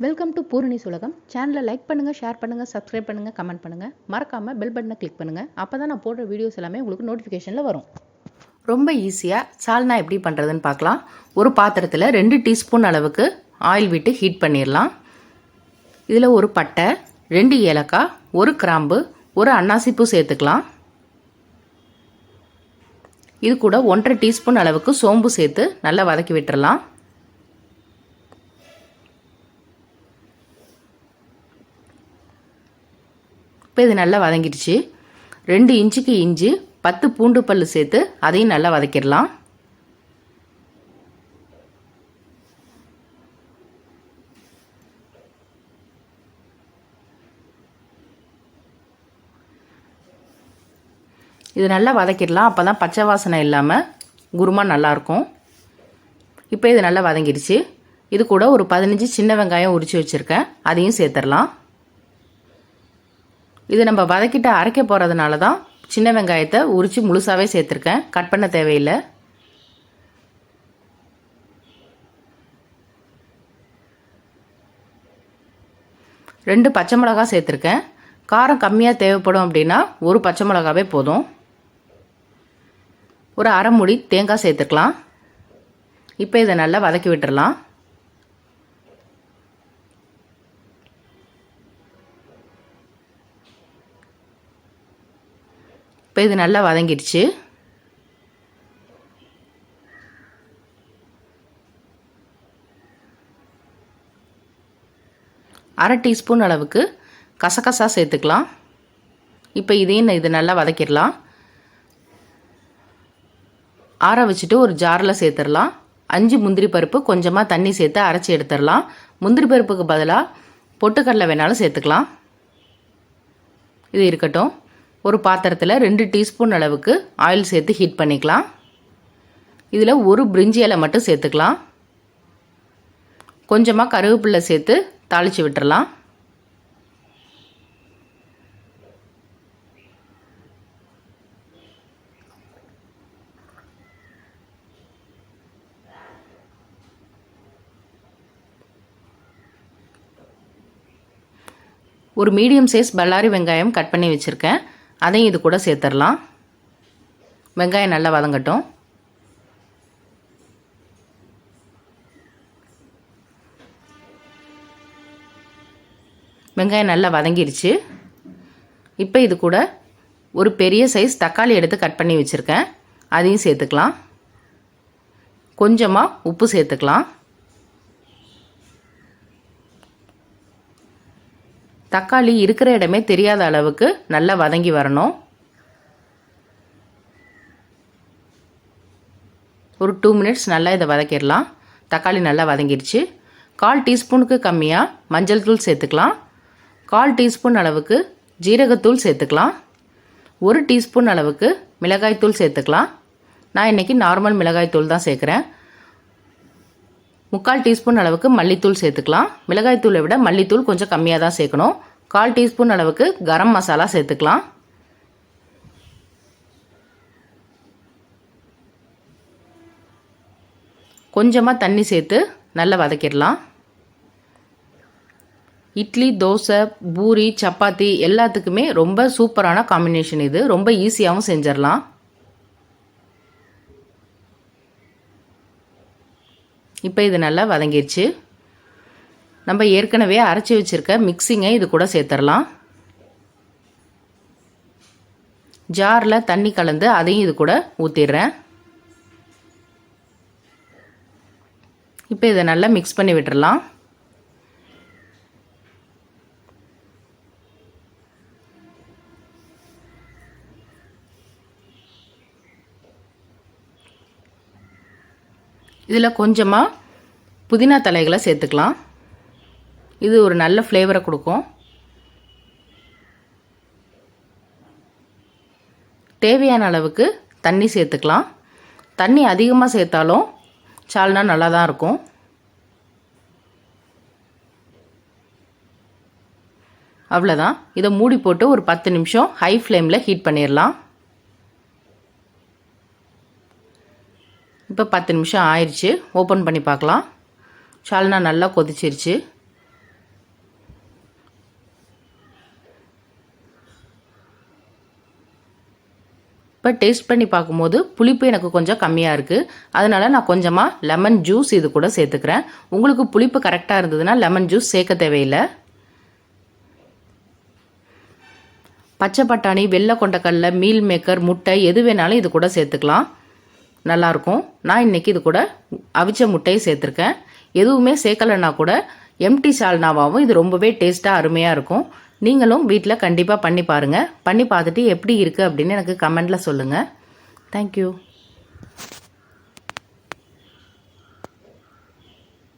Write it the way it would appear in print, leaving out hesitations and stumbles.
Welcome to பூரணிஸ் உலகம். சேனலை like பண்ணுங்கள், ஷேர் பண்ணுங்கள், சப்ஸ்கிரைப் பண்ணுங்கள், கமெண்ட் பண்ணுங்கள். மறக்காமல் பெல் பட்டனை கிளிக் பண்ணுங்கள். அப்போ தான் நான் போடுற வீடியோஸ் எல்லாமே உங்களுக்கு நோட்டிஃபிகேஷனில் வரும். ரொம்ப ஈஸியாக சால்னா எப்படி பண்ணுறதுன்னு பார்க்கலாம். ஒரு பாத்திரத்தில் 2 டீஸ்பூன் அளவுக்கு ஆயில் விட்டு ஹீட் பண்ணிடலாம். இதில் ஒரு பட்டை, 2 ஏலக்காய், 1 கிராம்பு, 1 அன்னாசிப்பூ சேர்த்துக்கலாம். இது கூட 1.5 டீஸ்பூன் அளவுக்கு சோம்பு சேர்த்து நல்லா வதக்கி விட்டுறலாம். இப்போ இது நல்லா வதங்கிடுச்சு. 2 இன்ச்சுக்கு இஞ்சி, 10 பூண்டு பல் சேர்த்து அதையும் நல்லா வதக்கிடலாம். இது நல்லா வதக்கிடலாம். அப்போ தான் பச்சை வாசனை இல்லாமல் குருமா நல்லாயிருக்கும். இப்போ இது நல்லா வதங்கிடுச்சு. இது கூட ஒரு 15 சின்ன வெங்காயம் உரித்து வச்சுருக்கேன், அதையும் சேர்த்துடலாம். இது நம்ம வதக்கிட்டு அரைக்க போகிறதுனால தான் சின்ன வெங்காயத்தை உரித்து முழுசாகவே சேர்த்துருக்கேன், கட் பண்ண தேவையில்லை. ரெண்டு பச்சை மிளகா சேர்த்துருக்கேன். காரம் கம்மியாக தேவைப்படும் அப்படின்னா ஒரு பச்சை மிளகாவே போதும். ஒரு அரை மூடி தேங்காய் சேர்த்துக்கலாம். இப்போ இதை நல்லா வதக்கி விட்டுடலாம். இப்போ இது நல்லா வதங்கிடுச்சு. அரை டீஸ்பூன் அளவுக்கு கசகசா சேர்த்துக்கலாம். இப்போ இதையும் இது நல்லா வதக்கிடலாம். ஆற வச்சுட்டு ஒரு ஜாரில் சேர்த்துடலாம். 5 முந்திரி பருப்பு கொஞ்சமாக தண்ணி சேர்த்து அரைச்சி எடுத்துடலாம். முந்திரி பருப்புக்கு பதிலாக பொட்டுக்கடலை வேணாலும் சேர்த்துக்கலாம். இது இருக்கட்டும். ஒரு பாத்திரத்தில் 2 டீஸ்பூன் அளவுக்கு ஆயில் சேர்த்து ஹீட் பண்ணிக்கலாம். இதில் ஒரு பிரிஞ்சி இலை மட்டும் சேர்த்துக்கலாம். கொஞ்சமாக கருவேப்பிலை சேர்த்து தாளித்து விட்டுறலாம். ஒரு மீடியம் சைஸ் பல்லாரி வெங்காயம் கட் பண்ணி வச்சுருக்கேன், அதையும் இது கூட சேர்த்துடலாம். வெங்காயம் நல்லா வதங்கட்டும். வெங்காயம் நல்லா வதங்கிடுச்சு. இப்போ இது கூட ஒரு பெரிய சைஸ் தக்காளி எடுத்து கட் பண்ணி வச்சுருக்கேன், அதையும் சேர்த்துக்கலாம். கொஞ்சமாக உப்பு சேர்த்துக்கலாம். தக்காளி இருக்கிற இடமே தெரியாத அளவுக்கு நல்லா வதங்கி வரணும். ஒரு 2 மினிட்ஸ் நல்லா இதை வதக்கிடலாம். தக்காளி நல்லா வதங்கிடுச்சு. 1/4 டீஸ்பூனுக்கு கம்மியாக மஞ்சள் தூள் சேர்த்துக்கலாம். 1/4 டீஸ்பூன் அளவுக்கு ஜீரகத்தூள் சேர்த்துக்கலாம். 1 டீஸ்பூன் அளவுக்கு மிளகாய்த்தூள் சேர்த்துக்கலாம். நான் இன்றைக்கி நார்மல் மிளகாய்த்தூள் தான் சேர்க்குறேன். 3/4 டீஸ்பூன் அளவுக்கு மல்லித்தூள் சேர்த்துக்கலாம். மிளகாய்த்தூளை விட மல்லித்தூள் கொஞ்சம் கம்மியாக தான் சேர்க்கணும். 1/4 டீஸ்பூன் அளவுக்கு கரம் மசாலா சேர்த்துக்கலாம். கொஞ்சமாக தண்ணி சேர்த்து நல்லா வதக்கிடலாம். இட்லி, தோசை, பூரி, சப்பாத்தி எல்லாத்துக்குமே ரொம்ப சூப்பரான காம்பினேஷன் இது. ரொம்ப ஈஸியாகவும் செஞ்சிடலாம். இப்போ இது நல்லா வதங்கிடுச்சு. நம்ம ஏற்கனவே அரைச்சி வச்சுருக்க மிக்சிங்கை இது கூட சேர்த்துடலாம். ஜாரில் தண்ணி கலந்து அதையும் இது கூட ஊற்றிடுறேன். இப்போ இதை நல்லா மிக்ஸ் பண்ணி விட்டுடலாம். இதில் கொஞ்சமாக புதினா தலைகளை சேர்த்துக்கலாம். இது ஒரு நல்ல ஃப்ளேவரை கொடுக்கும். தேவையான அளவுக்கு தண்ணி சேர்த்துக்கலாம். தண்ணி அதிகமாக சேர்த்தாலும் சால்னா நல்லா தான் இருக்கும். அவ்வளோதான். இதை மூடி போட்டு ஒரு 10 நிமிஷம் ஹை ஃப்ளேமில் ஹீட் பண்ணிடலாம். இப்போ 10 நிமிஷம் ஆயிடுச்சு. ஓப்பன் பண்ணி பார்க்கலாம். சால்னா நல்லா கொதிச்சிருச்சு. இப்போ டேஸ்ட் பண்ணி பார்க்கும்போது புளிப்பு எனக்கு கொஞ்சம் கம்மியாக இருக்குது. அதனால் நான் கொஞ்சமாக லெமன் ஜூஸ் இது கூட சேர்த்துக்கிறேன். உங்களுக்கு புளிப்பு கரெக்டாக இருந்ததுன்னா லெமன் ஜூஸ் சேர்க்க தேவையில்லை. பச்சை பட்டாணி, வெள்ளை கொண்டக்கடலை, மீல் மேக்கர், முட்டை எது வேணாலும் இது கூட சேர்த்துக்கலாம், நல்லாயிருக்கும். நான் இன்றைக்கி இது கூட அவிச்ச முட்டையை சேர்த்துருக்கேன். எதுவுமே சேர்க்கலைன்னா கூட எம்டி சால்னாவாகவும் இது ரொம்பவே டேஸ்ட்டாக அருமையாக இருக்கும். நீங்களும் வீட்டில் கண்டிப்பாக பண்ணி பாருங்கள். பண்ணி பார்த்துட்டு எப்படி இருக்குது அப்படின்னு எனக்கு கமெண்டில் சொல்லுங்கள். தேங்க்யூ.